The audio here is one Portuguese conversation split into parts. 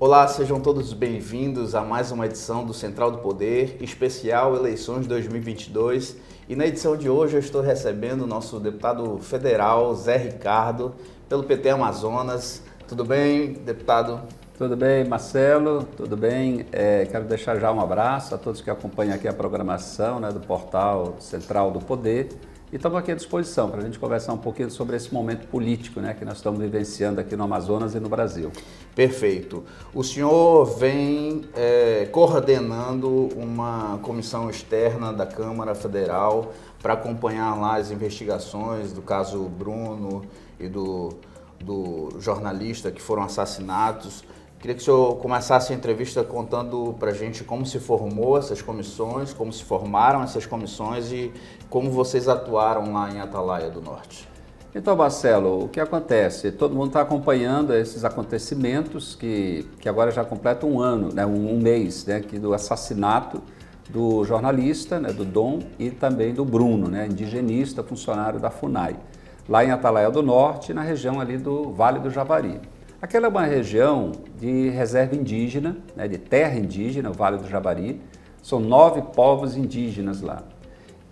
Olá, sejam todos bem-vindos a mais uma edição do Central do Poder, especial Eleições 2022. E na edição de hoje eu estou recebendo o nosso deputado federal, Zé Ricardo, pelo PT Amazonas. Tudo bem, deputado? Tudo bem, Marcelo? Tudo bem? Quero deixar já um abraço a todos que acompanham aqui a programação do portal Central do Poder. E estamos aqui à disposição para a gente conversar um pouquinho sobre esse momento político que nós estamos vivenciando aqui no Amazonas e no Brasil. Perfeito. O senhor vem coordenando uma comissão externa da Câmara Federal para acompanhar lá as investigações do caso Bruno e do jornalista que foram assassinados. Queria que o senhor começasse a entrevista contando para a gente como se formou essas comissões, como se formaram essas comissões e como vocês atuaram lá em Atalaia do Norte. Então, Marcelo, o que acontece? Todo mundo está acompanhando esses acontecimentos que agora já completa um ano, um mês, do assassinato do jornalista, do Dom, e também do Bruno, indigenista, funcionário da FUNAI, lá em Atalaia do Norte, na região ali do Vale do Javari. Aquela é uma região de reserva indígena, de terra indígena, o Vale do Javari. São 9 povos indígenas lá.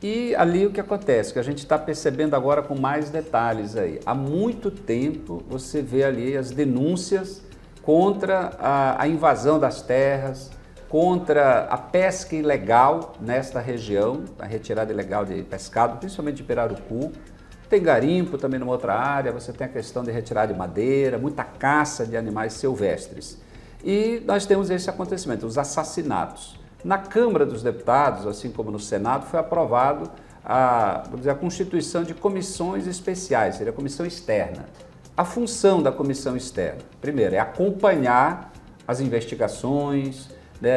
E ali o que acontece, que a gente está percebendo agora com mais detalhes aí. Há muito tempo você vê ali as denúncias contra a invasão das terras, contra a pesca ilegal nesta região, a retirada ilegal de pescado, principalmente de pirarucu. Tem garimpo também numa outra área, você tem a questão de retirada de madeira, muita caça de animais silvestres. E nós temos esse acontecimento, os assassinatos. Na Câmara dos Deputados, assim como no Senado, foi aprovado a constituição de comissões especiais, seria a comissão externa. A função da comissão externa, primeiro, é acompanhar as investigações,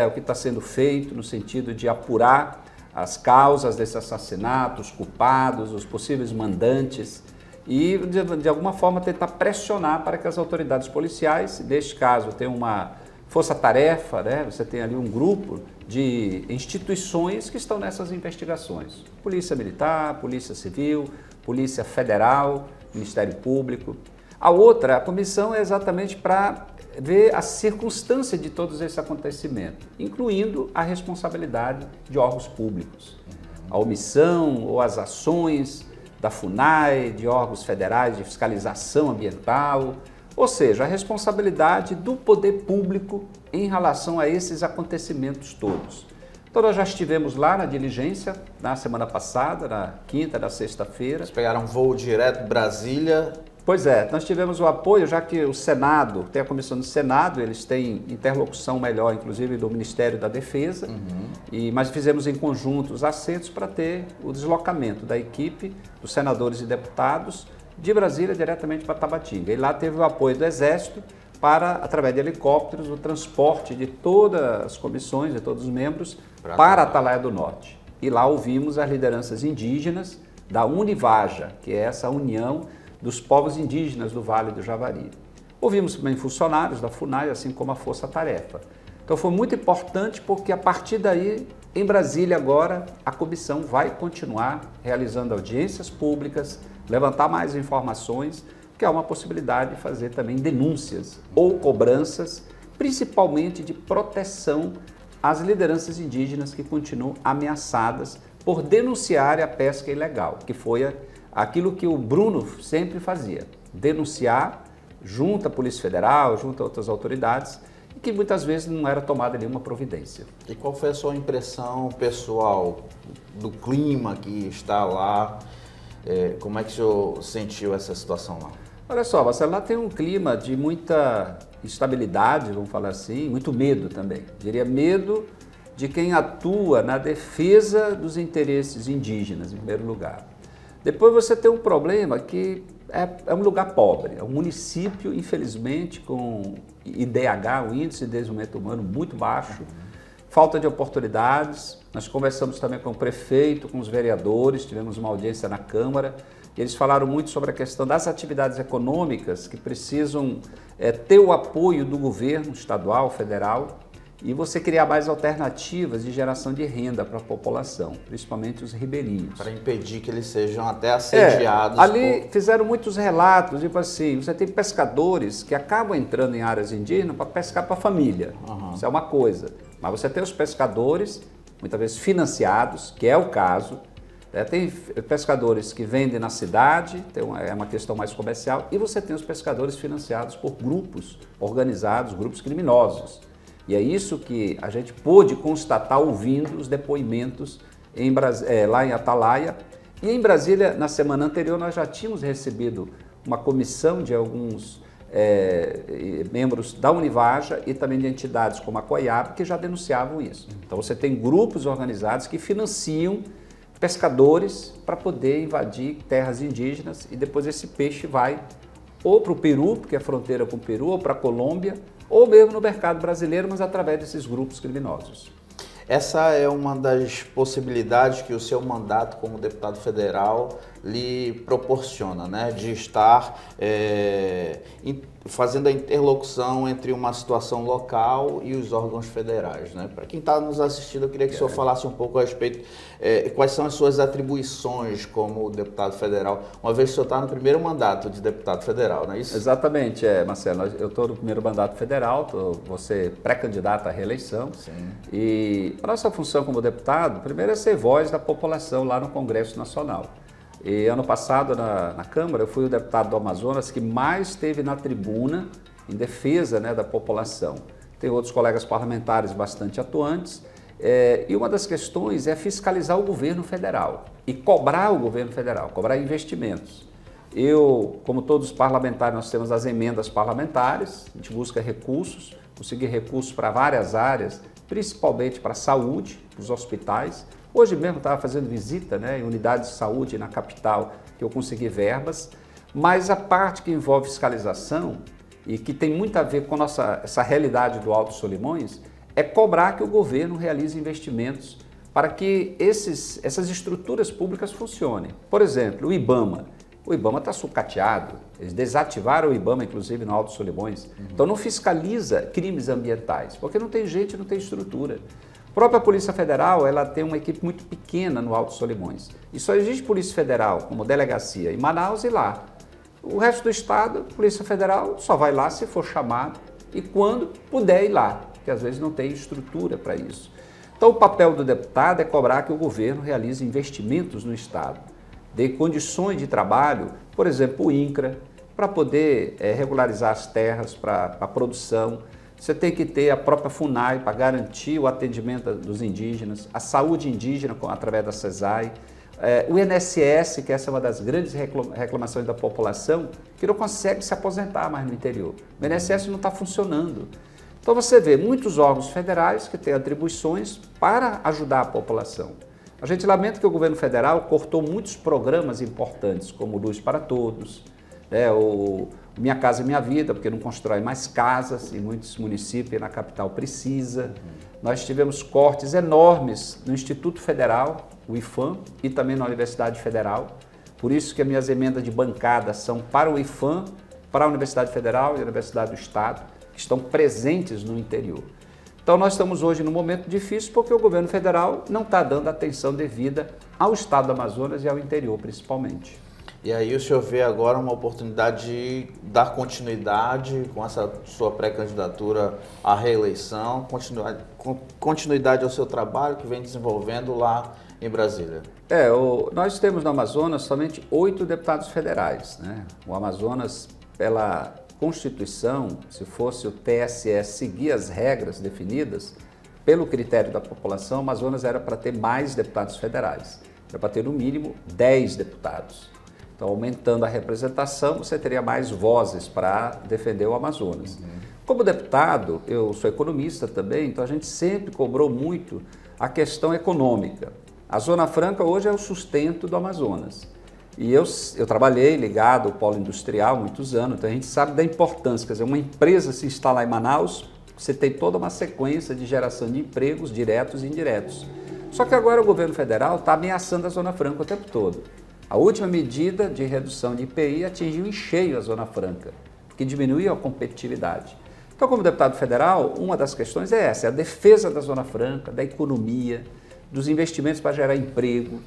o que está sendo feito no sentido de apurar as causas desse assassinato, os culpados, os possíveis mandantes e, de alguma forma, tentar pressionar para que as autoridades policiais, neste caso, tem uma força-tarefa, você tem ali um grupo de instituições que estão nessas investigações. Polícia Militar, Polícia Civil, Polícia Federal, Ministério Público. A comissão é exatamente para ver a circunstância de todos esses acontecimentos, incluindo a responsabilidade de órgãos públicos. A omissão ou as ações da FUNAI, de órgãos federais de fiscalização ambiental, ou seja, a responsabilidade do poder público em relação a esses acontecimentos todos. Então nós já estivemos lá na diligência na semana passada, na quinta, na sexta-feira. Vocês pegaram um voo direto Brasília? Pois é, nós tivemos o apoio, já que o Senado, tem a comissão do Senado, eles têm interlocução melhor, inclusive, do Ministério da Defesa, mas fizemos em conjunto os assentos para ter o deslocamento da equipe, dos senadores e deputados, de Brasília diretamente para Tabatinga. E lá teve o apoio do Exército para, através de helicópteros, o transporte de todas as comissões, de todos os membros, para Atalaia do Norte. E lá ouvimos as lideranças indígenas da Univaja, que é essa união dos povos indígenas do Vale do Javari. Ouvimos também funcionários da FUNAI, assim como a Força Tarefa. Então foi muito importante porque a partir daí, em Brasília agora, a comissão vai continuar realizando audiências públicas, levantar mais informações, que há uma possibilidade de fazer também denúncias ou cobranças, principalmente de proteção às lideranças indígenas que continuam ameaçadas por denunciar a pesca ilegal, que foi aquilo que o Bruno sempre fazia, denunciar junto à Polícia Federal, junto a outras autoridades, e que muitas vezes não era tomada nenhuma providência. E qual foi a sua impressão pessoal do clima que está lá? Como é que o senhor sentiu essa situação lá? Olha só, Marcelo, lá tem um clima de muita instabilidade, vamos falar assim, muito medo também. Diria medo de quem atua na defesa dos interesses indígenas, em primeiro lugar. Depois você tem um problema que é um lugar pobre, é um município, infelizmente, com IDH, o Índice de Desenvolvimento Humano, muito baixo, falta de oportunidades. Nós conversamos também com o prefeito, com os vereadores, tivemos uma audiência na Câmara, e eles falaram muito sobre a questão das atividades econômicas que precisam ter o apoio do governo estadual, federal, e você criar mais alternativas de geração de renda para a população, principalmente os ribeirinhos. Para impedir que eles sejam até assediados. Ali fizeram muitos relatos, tipo assim, você tem pescadores que acabam entrando em áreas indígenas para pescar para a família, isso é uma coisa. Mas você tem os pescadores, muitas vezes financiados, que é o caso, tem pescadores que vendem na cidade, é uma questão mais comercial, e você tem os pescadores financiados por grupos organizados, grupos criminosos. E é isso que a gente pôde constatar ouvindo os depoimentos lá em Atalaia. E em Brasília, na semana anterior, nós já tínhamos recebido uma comissão de alguns membros da Univaja e também de entidades como a COIAB que já denunciavam isso. Então você tem grupos organizados que financiam pescadores para poder invadir terras indígenas e depois esse peixe vai ou para o Peru, porque é fronteira com o Peru, ou para a Colômbia, ou mesmo no mercado brasileiro, mas através desses grupos criminosos. Essa é uma das possibilidades que o seu mandato como deputado federal lhe proporciona, né? De estar fazendo a interlocução entre uma situação local e os órgãos federais, né? Para quem está nos assistindo, eu queria que o senhor falasse um pouco a respeito, quais são as suas atribuições como deputado federal, uma vez que o senhor está no primeiro mandato de deputado federal, não é isso? Exatamente, Marcelo. Eu estou no primeiro mandato federal, vou ser pré-candidato à reeleição. Sim. E a nossa função como deputado, primeiro é ser voz da população lá no Congresso Nacional. E ano passado, na Câmara, eu fui o deputado do Amazonas que mais esteve na tribuna em defesa, né, da população. Tem outros colegas parlamentares bastante atuantes. E uma das questões é fiscalizar o governo federal e cobrar o governo federal, cobrar investimentos. Eu, como todos os parlamentares, nós temos as emendas parlamentares, a gente busca recursos, conseguir recursos para várias áreas, principalmente para a saúde, para os hospitais. Hoje mesmo estava fazendo visita, né, em unidades de saúde na capital, que eu consegui verbas, mas a parte que envolve fiscalização e que tem muito a ver com essa realidade do Alto Solimões é cobrar que o governo realize investimentos para que essas estruturas públicas funcionem. Por exemplo, o IBAMA está sucateado, eles desativaram o IBAMA, inclusive, no Alto Solimões. Então não fiscaliza crimes ambientais, porque não tem gente, não tem estrutura. A própria Polícia Federal, ela tem uma equipe muito pequena no Alto Solimões. E só existe Polícia Federal como delegacia em Manaus e lá. O resto do estado, Polícia Federal só vai lá se for chamado e quando puder ir lá, porque às vezes não tem estrutura para isso. Então o papel do deputado é cobrar que o governo realize investimentos no estado, dê condições de trabalho, por exemplo, o INCRA, para poder regularizar as terras para a produção. Você tem que ter a própria FUNAI para garantir o atendimento dos indígenas, a saúde indígena através da CESAI, o INSS, que essa é uma das grandes reclamações da população, que não consegue se aposentar mais no interior. O INSS não está funcionando. Então você vê muitos órgãos federais que têm atribuições para ajudar a população. A gente lamenta que o governo federal cortou muitos programas importantes, como Luz para Todos, o Minha Casa Minha Vida, porque não constrói mais casas em muitos municípios e na capital precisa. Nós tivemos cortes enormes no Instituto Federal, o IFAM, e também na Universidade Federal. Por isso que as minhas emendas de bancada são para o IFAM, para a Universidade Federal e a Universidade do Estado, que estão presentes no interior. Então nós estamos hoje num momento difícil porque o governo federal não está dando atenção devida ao estado do Amazonas e ao interior principalmente. E aí o senhor vê agora uma oportunidade de dar continuidade com essa sua pré-candidatura à reeleição, continuidade ao seu trabalho que vem desenvolvendo lá em Brasília. Nós temos no Amazonas somente 8 deputados federais, né? O Amazonas, pela Constituição, se fosse o TSE seguir as regras definidas pelo critério da população, o Amazonas era para ter mais deputados federais, era para ter no mínimo 10 deputados. Então, aumentando a representação, você teria mais vozes para defender o Amazonas. Como deputado, eu sou economista também, então a gente sempre cobrou muito a questão econômica. A Zona Franca hoje é o sustento do Amazonas. E eu trabalhei ligado ao polo industrial há muitos anos, então a gente sabe da importância. Quer dizer, uma empresa se instalar em Manaus, você tem toda uma sequência de geração de empregos diretos e indiretos. Só que agora o governo federal está ameaçando a Zona Franca o tempo todo. A última medida de redução de IPI atingiu em cheio a Zona Franca, que diminuiu a competitividade. Então, como deputado federal, uma das questões é essa, é a defesa da Zona Franca, da economia, dos investimentos para gerar emprego,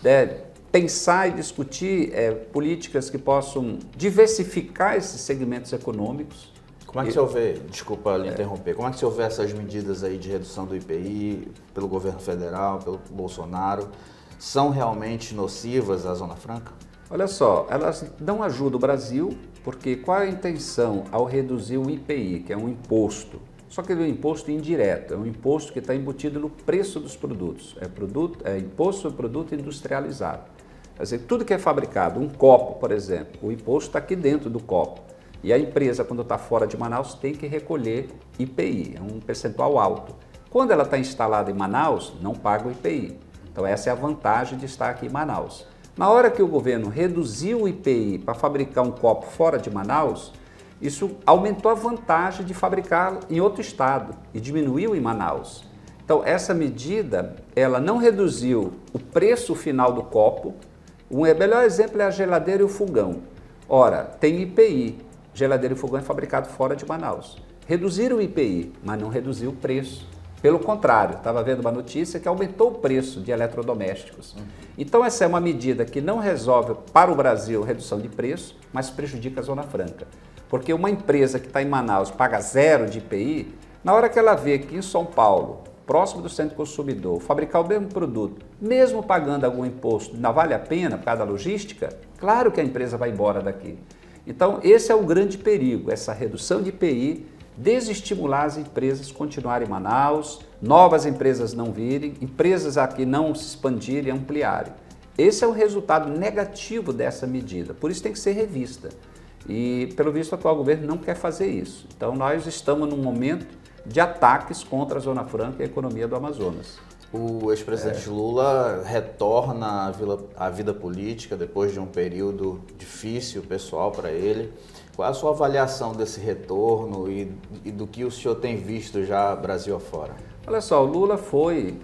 né? Pensar e discutir políticas que possam diversificar esses segmentos econômicos. Como é que o senhor vê, desculpa lhe interromper, como é que o senhor vê essas medidas aí de redução do IPI pelo governo federal, pelo Bolsonaro, são realmente nocivas à Zona Franca? Olha só, elas não ajudam o Brasil, porque qual é a intenção ao reduzir o IPI, que é um imposto? Só que ele é um imposto indireto, é um imposto que está embutido no preço dos produtos, é imposto sobre produto industrializado. Quer dizer, tudo que é fabricado, um copo, por exemplo, o imposto está aqui dentro do copo. E a empresa, quando está fora de Manaus, tem que recolher IPI, é um percentual alto. Quando ela está instalada em Manaus, não paga o IPI. Então essa é a vantagem de estar aqui em Manaus. Na hora que o governo reduziu o IPI para fabricar um copo fora de Manaus, isso aumentou a vantagem de fabricar em outro estado e diminuiu em Manaus. Então essa medida, ela não reduziu o preço final do copo. O melhor exemplo é a geladeira e o fogão. Ora, tem IPI, geladeira e fogão é fabricado fora de Manaus. Reduziram o IPI, mas não reduziu o preço. Pelo contrário, estava vendo uma notícia que aumentou o preço de eletrodomésticos. Então essa é uma medida que não resolve para o Brasil redução de preço, mas prejudica a Zona Franca. Porque uma empresa que está em Manaus paga 0 de IPI, na hora que ela vê que em São Paulo, próximo do centro consumidor, fabricar o mesmo produto, mesmo pagando algum imposto, não vale a pena por causa da logística, claro que a empresa vai embora daqui. Então, esse é o grande perigo, essa redução de IPI, desestimular as empresas continuarem em Manaus, novas empresas não virem, empresas aqui não se expandirem e ampliarem. Esse é o resultado negativo dessa medida, por isso tem que ser revista. E, pelo visto, o atual governo não quer fazer isso. Então, nós estamos num momento de ataques contra a Zona Franca e a economia do Amazonas. O ex-presidente Lula retorna à vida política depois de um período difícil, pessoal, para ele. Qual é a sua avaliação desse retorno e do que o senhor tem visto já Brasil afora? Olha só, o Lula foi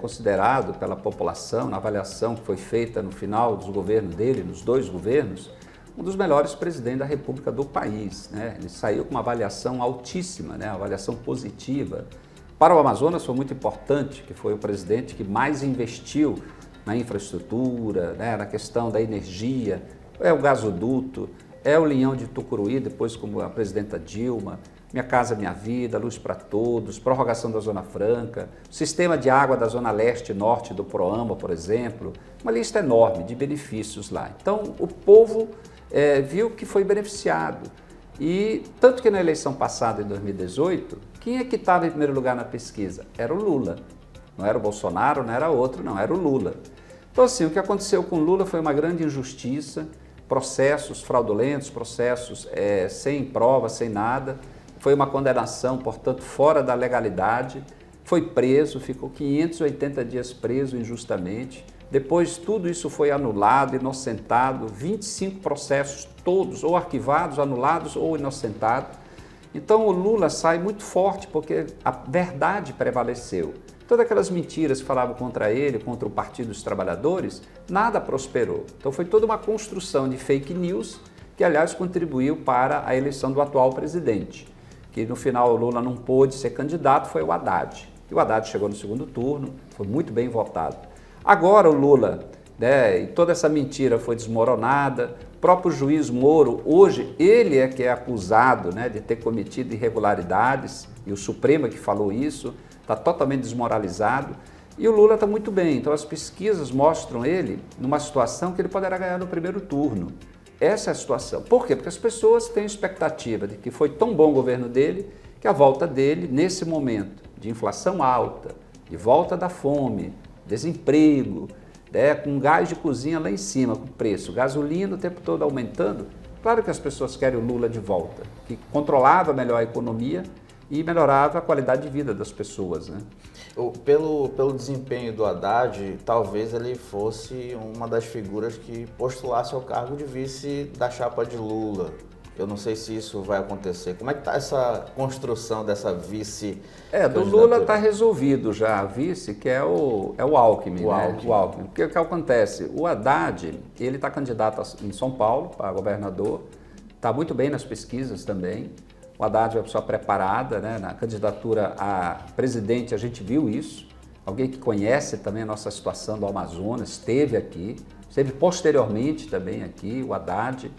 considerado pela população, na avaliação que foi feita no final dos governos dele, nos 2 governos, um dos melhores presidentes da República do país, né? Ele saiu com uma avaliação altíssima, né? Uma avaliação positiva. Para o Amazonas foi muito importante, que foi o presidente que mais investiu na infraestrutura, né? Na questão da energia, é o gasoduto, é o Linhão de Tucuruí, depois como a presidenta Dilma, Minha Casa Minha Vida, Luz para Todos, prorrogação da Zona Franca, sistema de água da Zona Leste e Norte do Proamba, por exemplo, uma lista enorme de benefícios lá. Então, o povo viu que foi beneficiado. E tanto que na eleição passada, em 2018, quem é que estava em primeiro lugar na pesquisa? Era o Lula. Não era o Bolsonaro, não era outro, não, era o Lula. Então, assim, o que aconteceu com o Lula foi uma grande injustiça, processos fraudulentos, processos sem prova, sem nada. Foi uma condenação, portanto, fora da legalidade. Foi preso, ficou 580 dias preso injustamente. Depois tudo isso foi anulado, inocentado, 25 processos todos ou arquivados, anulados ou inocentados. Então o Lula sai muito forte porque a verdade prevaleceu. Todas aquelas mentiras que falavam contra ele, contra o Partido dos Trabalhadores, nada prosperou. Então foi toda uma construção de fake news que, aliás, contribuiu para a eleição do atual presidente. Que no final o Lula não pôde ser candidato, foi o Haddad. E o Haddad chegou no segundo turno, foi muito bem votado. Agora o Lula, né, e toda essa mentira foi desmoronada, o próprio juiz Moro, hoje, ele é que é acusado, né, de ter cometido irregularidades, e o Supremo que falou isso, está totalmente desmoralizado, e o Lula está muito bem. Então as pesquisas mostram ele numa situação que ele poderá ganhar no primeiro turno. Essa é a situação. Por quê? Porque as pessoas têm expectativa de que foi tão bom o governo dele, que a volta dele, nesse momento de inflação alta, de volta da fome, desemprego, né, com gás de cozinha lá em cima, com preço, gasolina o tempo todo aumentando, claro que as pessoas querem o Lula de volta, que controlava melhor a economia e melhorava a qualidade de vida das pessoas, né? Pelo desempenho do Haddad, talvez ele fosse uma das figuras que postulasse ao cargo de vice da chapa de Lula. Eu não sei se isso vai acontecer. Como é que está essa construção dessa vice? Do Lula está resolvido já a vice, que é o Alckmin, né? O Alckmin. O que acontece? O Haddad, ele está candidato em São Paulo para governador, está muito bem nas pesquisas também. O Haddad é uma pessoa preparada, né? Na candidatura a presidente a gente viu isso. Alguém que conhece também a nossa situação do Amazonas, esteve posteriormente também aqui, o Haddad.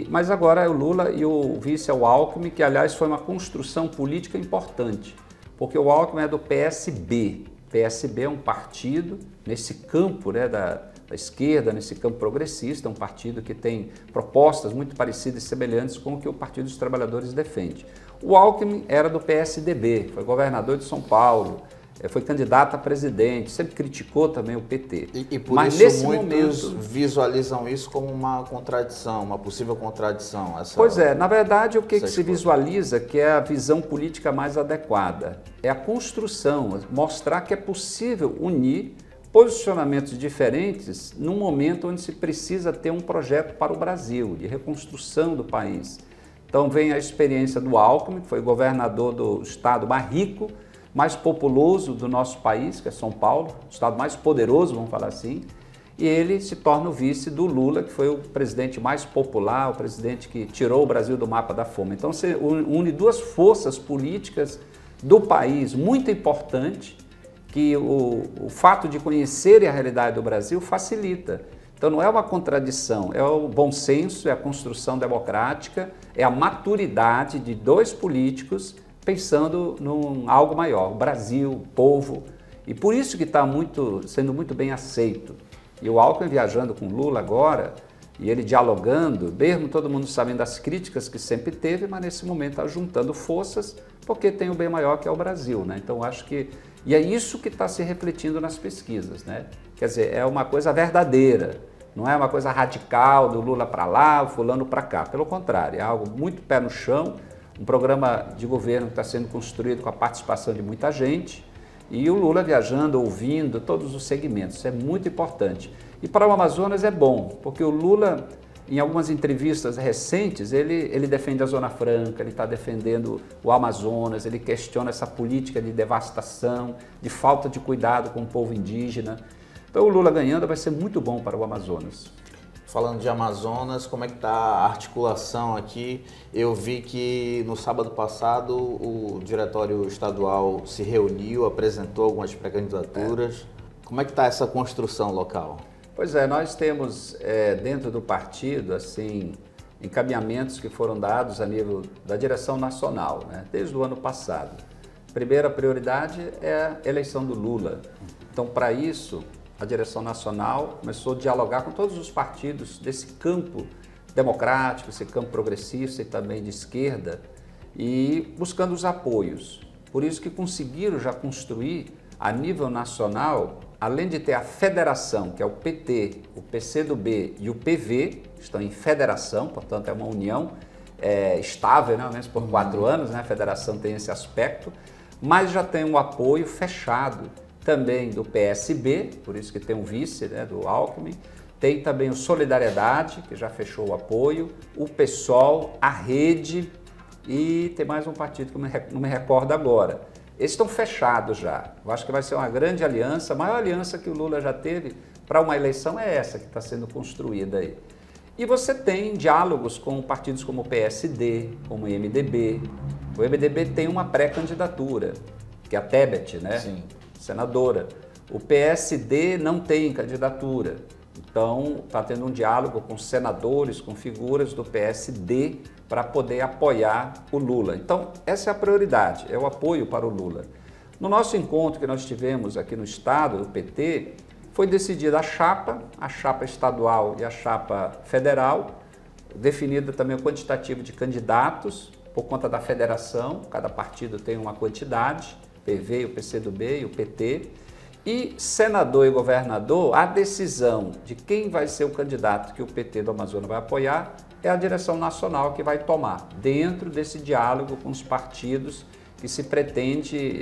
Mas agora é o Lula e o vice é o Alckmin, que aliás foi uma construção política importante, porque o Alckmin é do PSB. O PSB é um partido nesse campo, né, da esquerda, nesse campo progressista, um partido que tem propostas muito parecidas e semelhantes com o que o Partido dos Trabalhadores defende. O Alckmin era do PSDB, foi governador de São Paulo, foi candidato a presidente, sempre criticou também o PT. E por Mas isso nesse muitos momento visualizam isso como uma contradição, uma possível contradição. Pois é, na verdade o que se visualiza que é a visão política mais adequada? É a construção, mostrar que é possível unir posicionamentos diferentes num momento onde se precisa ter um projeto para o Brasil, de reconstrução do país. Então vem a experiência do Alckmin, que foi governador do estado mais rico, mais populoso do nosso país, que é São Paulo, o estado mais poderoso, vamos falar assim, e ele se torna o vice do Lula, que foi o presidente mais popular, o presidente que tirou o Brasil do mapa da fome. Então você une duas forças políticas do país muito importante, que o fato de conhecerem a realidade do Brasil facilita. Então não é uma contradição, é o bom senso, é a construção democrática, é a maturidade de dois políticos pensando em algo maior, o Brasil, o povo. E por isso que está sendo muito bem aceito. E o Alckmin viajando com Lula agora, e ele dialogando, mesmo todo mundo sabendo das críticas que sempre teve, mas nesse momento está juntando forças, porque tem o bem maior que é o Brasil, né? Então acho que... E é isso que está se refletindo nas pesquisas, né? Quer dizer, é uma coisa verdadeira, não é uma coisa radical do Lula para lá, o fulano para cá. Pelo contrário, é algo muito pé no chão, um programa de governo que está sendo construído com a participação de muita gente e o Lula viajando, ouvindo todos os segmentos. Isso é muito importante. E para o Amazonas é bom, porque o Lula, em algumas entrevistas recentes, ele defende a Zona Franca, ele está defendendo o Amazonas, ele questiona essa política de devastação, de falta de cuidado com o povo indígena. Então o Lula ganhando vai ser muito bom para o Amazonas. Falando de Amazonas, como é que está a articulação aqui? Eu vi que no sábado passado o Diretório Estadual se reuniu, apresentou algumas pré-candidaturas. Como é que está essa construção local? Pois é, nós temos dentro do partido, assim, encaminhamentos que foram dados a nível da direção nacional, né, desde o ano passado. Primeira prioridade é a eleição do Lula. Então, para isso, a direção nacional começou a dialogar com todos os partidos desse campo democrático, esse campo progressista e também de esquerda, e buscando os apoios. Por isso que conseguiram já construir a nível nacional, além de ter a federação, que é o PT, o PCdoB e o PV, que estão em federação, portanto é uma união estável, né, mesmo por 4 anos, né, a federação tem esse aspecto, mas já tem um apoio fechado também do PSB, por isso que tem um vice, né, do Alckmin, tem também o Solidariedade, que já fechou o apoio, o PSOL, a Rede e tem mais um partido que não me recordo agora. Esses estão fechados já. Eu acho que vai ser uma grande aliança, a maior aliança que o Lula já teve para uma eleição é essa que está sendo construída aí. E você tem diálogos com partidos como o PSD, como o MDB. O MDB tem uma pré-candidatura, que é a Tebet, né? Sim. Senadora. O PSD não tem candidatura, então está tendo um diálogo com senadores, com figuras do PSD para poder apoiar o Lula. Então essa é a prioridade, é o apoio para o Lula. No nosso encontro que nós tivemos aqui no estado, do PT, foi decidida a chapa estadual e a chapa federal, definida também o quantitativo de candidatos por conta da federação, cada partido tem uma quantidade, PV, o PCdoB e o PT, e senador e governador, a decisão de quem vai ser o candidato que o PT do Amazonas vai apoiar é a direção nacional que vai tomar, dentro desse diálogo com os partidos que se pretende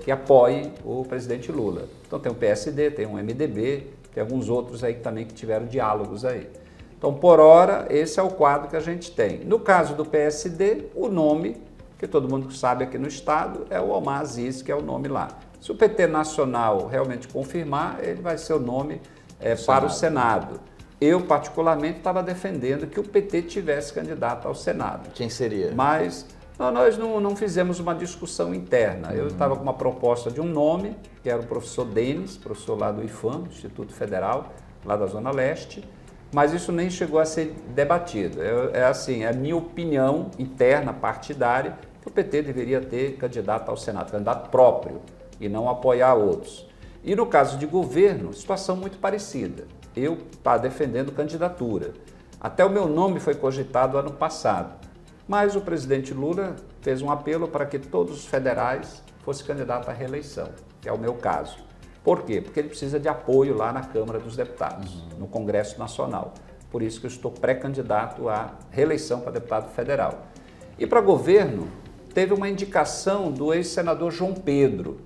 que apoie o presidente Lula. Então tem o PSD, tem o MDB, tem alguns outros aí também que tiveram diálogos aí. Então, por hora, esse é o quadro que a gente tem. No caso do PSD, o nome que todo mundo sabe aqui no estado, é o Omar Aziz, que é o nome lá. Se o PT nacional realmente confirmar, ele vai ser o nome para o Senado. Eu, particularmente, estava defendendo que o PT tivesse candidato ao Senado. Quem seria? Mas Então, nós não fizemos uma discussão interna. Eu estava com uma proposta de um nome, que era o professor Denis, professor lá do IFAM, Instituto Federal, lá da Zona Leste, mas isso nem chegou a ser debatido. É assim, é a minha opinião interna, partidária, que o PT deveria ter candidato ao Senado, candidato próprio, e não apoiar outros. E no caso de governo, situação muito parecida. Eu estava defendendo candidatura. Até o meu nome foi cogitado ano passado. Mas o presidente Lula fez um apelo para que todos os federais fossem candidatos à reeleição, que é o meu caso. Por quê? Porque ele precisa de apoio lá na Câmara dos Deputados, no Congresso Nacional. Por isso que eu estou pré-candidato à reeleição para deputado federal. E para governo, teve uma indicação do ex-senador João Pedro,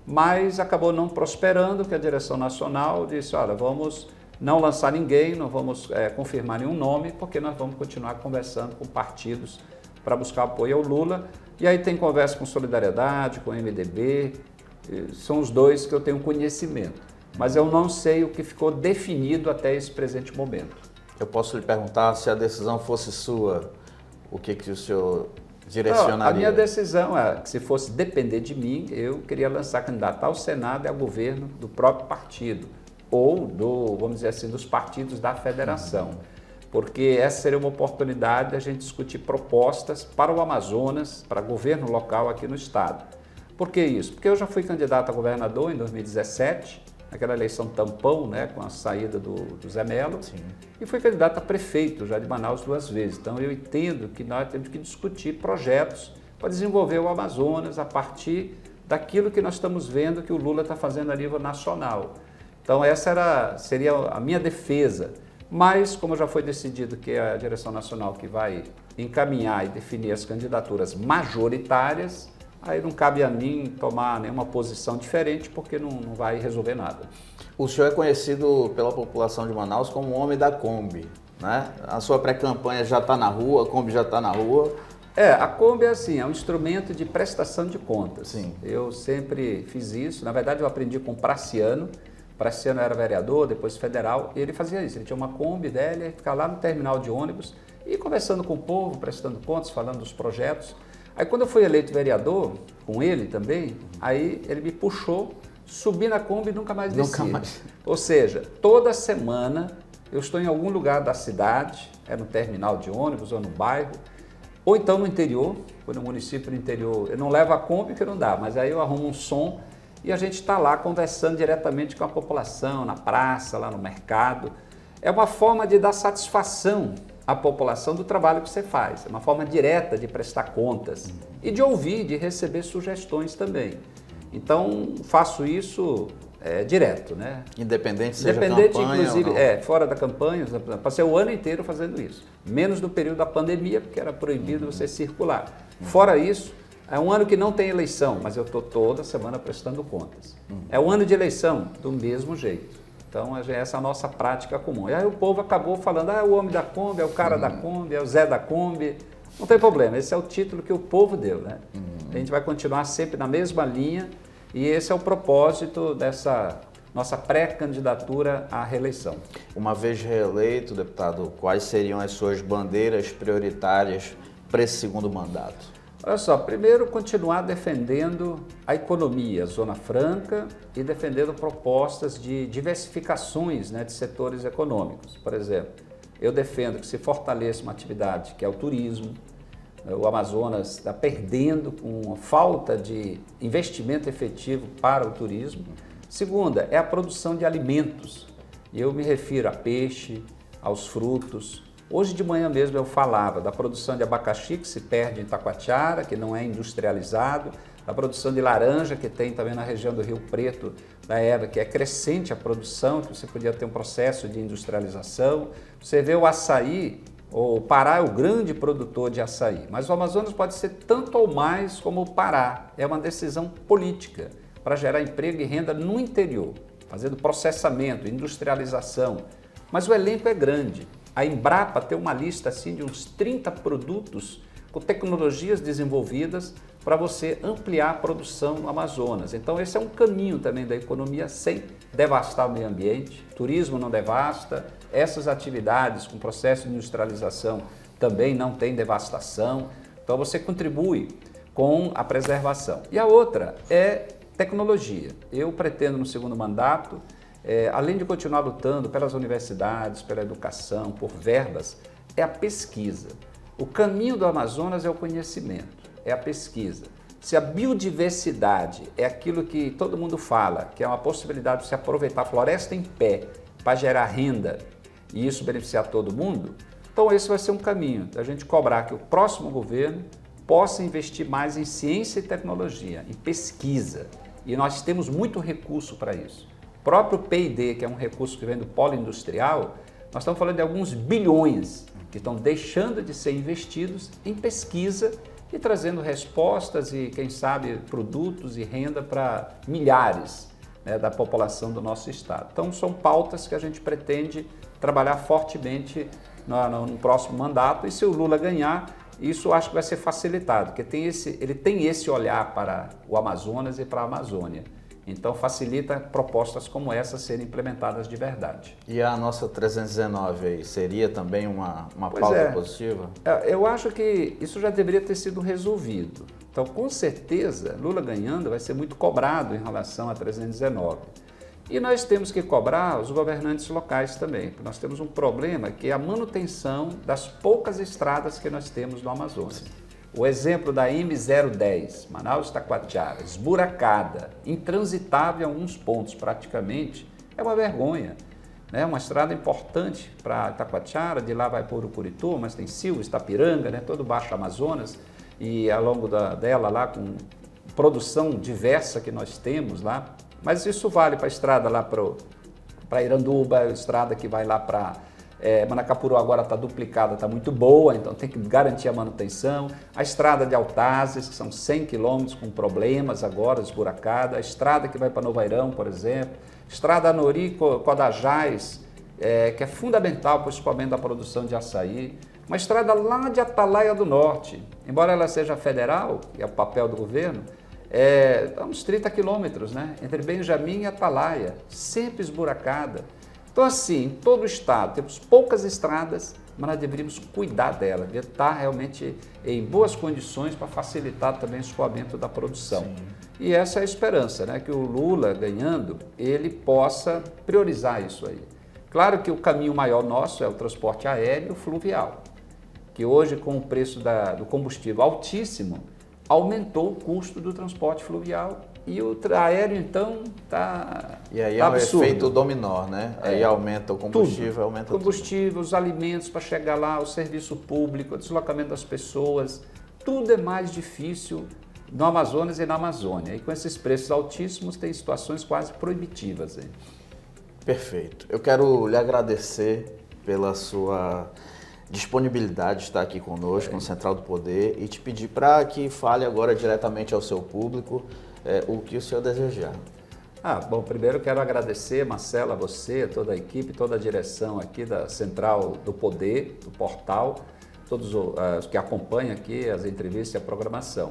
mas acabou não prosperando, que a direção nacional disse, olha, vamos não lançar ninguém, não vamos confirmar nenhum nome, porque nós vamos continuar conversando com partidos para buscar apoio ao Lula. E aí tem conversa com Solidariedade, com o MDB, são os dois que eu tenho conhecimento. Mas eu não sei o que ficou definido até esse presente momento. Eu posso lhe perguntar, se a decisão fosse sua, o que o senhor direcionaria? A minha decisão é que, se fosse depender de mim, eu queria lançar candidato ao Senado e ao governo do próprio partido, ou vamos dizer assim, dos partidos da federação. Porque essa seria uma oportunidade de a gente discutir propostas para o Amazonas, para governo local aqui no estado. Por que isso? Porque eu já fui candidato a governador em 2017, naquela eleição tampão, né, com a saída do Zé Melo, Sim. E fui candidato a prefeito já de Manaus 2 vezes. Então eu entendo que nós temos que discutir projetos para desenvolver o Amazonas a partir daquilo que nós estamos vendo que o Lula está fazendo a nível nacional. Então essa seria a minha defesa. Mas, como já foi decidido que é a direção nacional que vai encaminhar e definir as candidaturas majoritárias, aí não cabe a mim tomar nenhuma posição diferente, porque não vai resolver nada. O senhor é conhecido pela população de Manaus como o homem da Kombi, né? A sua pré-campanha já está na rua, a Kombi já está na rua. A Kombi é assim, é um instrumento de prestação de contas. Sim. Eu sempre fiz isso, na verdade eu aprendi com o Praciano. Praciano era vereador, depois federal, e ele fazia isso, ele tinha uma Kombi velha, ele ficava lá no terminal de ônibus, e conversando com o povo, prestando contas, falando dos projetos. Aí quando eu fui eleito vereador, com ele também, aí ele me puxou, subi na Kombi e nunca mais desci. Nunca mais. Ou seja, toda semana eu estou em algum lugar da cidade, no terminal de ônibus ou no bairro, ou então no interior, no município do interior, eu não levo a Kombi porque não dá, mas aí eu arrumo um som e a gente está lá conversando diretamente com a população, na praça, lá no mercado. É uma forma de dar satisfação à população do trabalho que você faz, é uma forma direta de prestar contas e de ouvir, de receber sugestões também. Então, faço isso direto, né? Independente seja Independente, campanha inclusive, ou não. Fora da campanha, passei o ano inteiro fazendo isso. Menos no período da pandemia, porque era proibido você circular. Fora isso, é um ano que não tem eleição, mas eu estou toda semana prestando contas. É um ano de eleição, do mesmo jeito. Então, essa é a nossa prática comum. E aí o povo acabou falando, é o homem da Kombi, é o cara da Kombi, é o Zé da Kombi. Não tem problema, esse é o título que o povo deu, né? A gente vai continuar sempre na mesma linha e esse é o propósito dessa nossa pré-candidatura à reeleição. Uma vez reeleito, deputado, quais seriam as suas bandeiras prioritárias para esse segundo mandato? Olha só, primeiro continuar defendendo a economia, Zona Franca, e defendendo propostas de diversificações, né, de setores econômicos. Por exemplo, eu defendo que se fortaleça uma atividade que é o turismo. O Amazonas está perdendo com a falta de investimento efetivo para o turismo. Segunda, é a produção de alimentos. E eu me refiro a peixe, aos frutos. Hoje de manhã mesmo eu falava da produção de abacaxi que se perde em Taquatiara, que não é industrializado, da produção de laranja que tem também na região do Rio Preto, da Eva, que é crescente a produção, que você podia ter um processo de industrialização. Você vê o açaí, o Pará é o grande produtor de açaí, mas o Amazonas pode ser tanto ou mais como o Pará. É uma decisão política para gerar emprego e renda no interior, fazendo processamento, industrialização. Mas o elenco é grande. A Embrapa tem uma lista assim de uns 30 produtos com tecnologias desenvolvidas para você ampliar a produção no Amazonas. Então esse é um caminho também da economia sem devastar o meio ambiente. Turismo não devasta, essas atividades com processo de industrialização também não tem devastação. Então você contribui com a preservação. E a outra é tecnologia. Eu pretendo no segundo mandato, além de continuar lutando pelas universidades, pela educação, por verbas, é a pesquisa. O caminho do Amazonas é o conhecimento, é a pesquisa. Se a biodiversidade é aquilo que todo mundo fala, que é uma possibilidade de se aproveitar a floresta em pé para gerar renda e isso beneficiar todo mundo, então esse vai ser um caminho, a gente cobrar que o próximo governo possa investir mais em ciência e tecnologia, em pesquisa. E nós temos muito recurso para isso. O próprio P&D, que é um recurso que vem do polo industrial, nós estamos falando de alguns bilhões que estão deixando de ser investidos em pesquisa e trazendo respostas e, quem sabe, produtos e renda para milhares, né, da população do nosso estado. Então, são pautas que a gente pretende trabalhar fortemente no próximo mandato e se o Lula ganhar, isso acho que vai ser facilitado, porque ele tem esse olhar para o Amazonas e para a Amazônia. Então facilita propostas como essa serem implementadas de verdade. E a nossa 319 aí, seria também uma pauta positiva? Eu acho que isso já deveria ter sido resolvido. Então, com certeza, Lula ganhando vai ser muito cobrado em relação a 319. E nós temos que cobrar os governantes locais também, porque nós temos um problema que é a manutenção das poucas estradas que nós temos no Amazonas. O exemplo da M010, Manaus-Taquatiara, esburacada, intransitável em alguns pontos praticamente, é uma vergonha. É uma estrada importante para Taquatiara, de lá vai para Urucuritu, mas tem Silves, Itapiranga, né, todo o Baixo Amazonas, e ao longo dela lá com produção diversa que nós temos lá. Mas isso vale para a estrada lá para Iranduba, a estrada que vai lá para Manacapuru agora está duplicada, está muito boa, então tem que garantir a manutenção. A estrada de Altazes, que são 100 quilômetros com problemas agora, esburacada. A estrada que vai para Novo Airão, por exemplo. Estrada Anori-Codajás, que é fundamental para o escoamento da produção de açaí. Uma estrada lá de Atalaia do Norte, embora ela seja federal, que é o papel do governo, uns 30 quilômetros, né? Entre Benjamin e Atalaia, sempre esburacada. Então, assim, em todo o estado, temos poucas estradas, mas nós deveríamos cuidar dela, devia estar realmente em boas condições para facilitar também o escoamento da produção. Sim. E essa é a esperança, né? Que o Lula, ganhando, ele possa priorizar isso aí. Claro que o caminho maior nosso é o transporte aéreo e o fluvial, que hoje, com o preço do combustível altíssimo, aumentou o custo do transporte fluvial. E o aéreo, então, está E aí é o efeito dominó, né? Aí aumenta o combustível, tudo. Aumenta combustível, tudo. Os alimentos para chegar lá, o serviço público, o deslocamento das pessoas, tudo é mais difícil no Amazonas e na Amazônia. E com esses preços altíssimos, tem situações quase proibitivas aí. Perfeito. Eu quero lhe agradecer pela sua disponibilidade de estar aqui conosco no Central do Poder e te pedir para que fale agora diretamente ao seu público o que o senhor desejar. Bom, primeiro eu quero agradecer, Marcelo, a você, toda a equipe, toda a direção aqui da Central do Poder, do portal, todos os que acompanham aqui as entrevistas e a programação.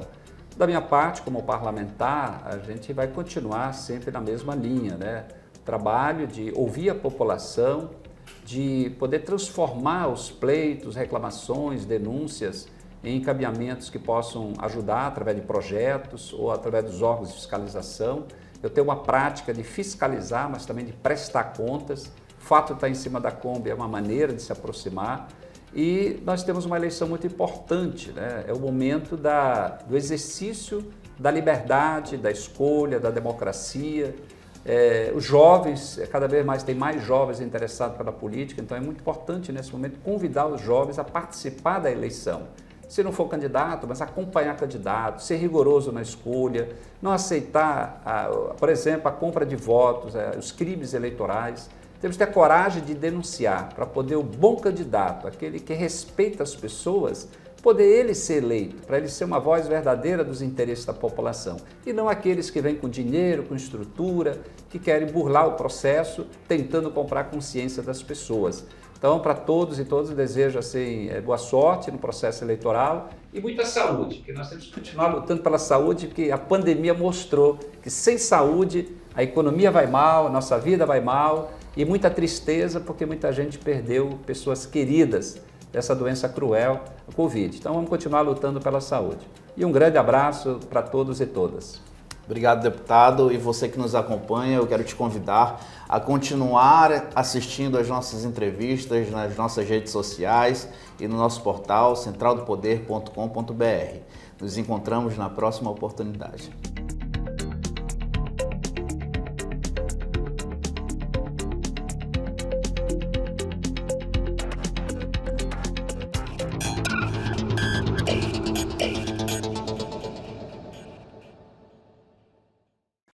Da minha parte, como parlamentar, a gente vai continuar sempre na mesma linha, né? Trabalho de ouvir a população, de poder transformar os pleitos, reclamações, denúncias em encaminhamentos que possam ajudar através de projetos ou através dos órgãos de fiscalização. Eu tenho uma prática de fiscalizar, mas também de prestar contas. O fato de estar em cima da Kombi é uma maneira de se aproximar. E nós temos uma eleição muito importante, né? É o momento do exercício da liberdade, da escolha, da democracia. Os jovens, cada vez mais tem mais jovens interessados pela política, então é muito importante nesse momento convidar os jovens a participar da eleição. Se não for candidato, mas acompanhar candidato, ser rigoroso na escolha, não aceitar, por exemplo, a compra de votos, os crimes eleitorais. Temos que ter coragem de denunciar para poder o bom candidato, aquele que respeita as pessoas, poder ele ser eleito, para ele ser uma voz verdadeira dos interesses da população. E não aqueles que vêm com dinheiro, com estrutura, que querem burlar o processo, tentando comprar a consciência das pessoas. Então, para todos e todas, desejo assim, boa sorte no processo eleitoral e muita saúde, que nós temos que continuar lutando pela saúde, porque a pandemia mostrou que sem saúde a economia vai mal, a nossa vida vai mal e muita tristeza porque muita gente perdeu pessoas queridas dessa doença cruel Covid. Então vamos continuar lutando pela saúde. E um grande abraço para todos e todas. Obrigado, deputado. E você que nos acompanha, eu quero te convidar a continuar assistindo às nossas entrevistas nas nossas redes sociais e no nosso portal centraldopoder.com.br. Nos encontramos na próxima oportunidade.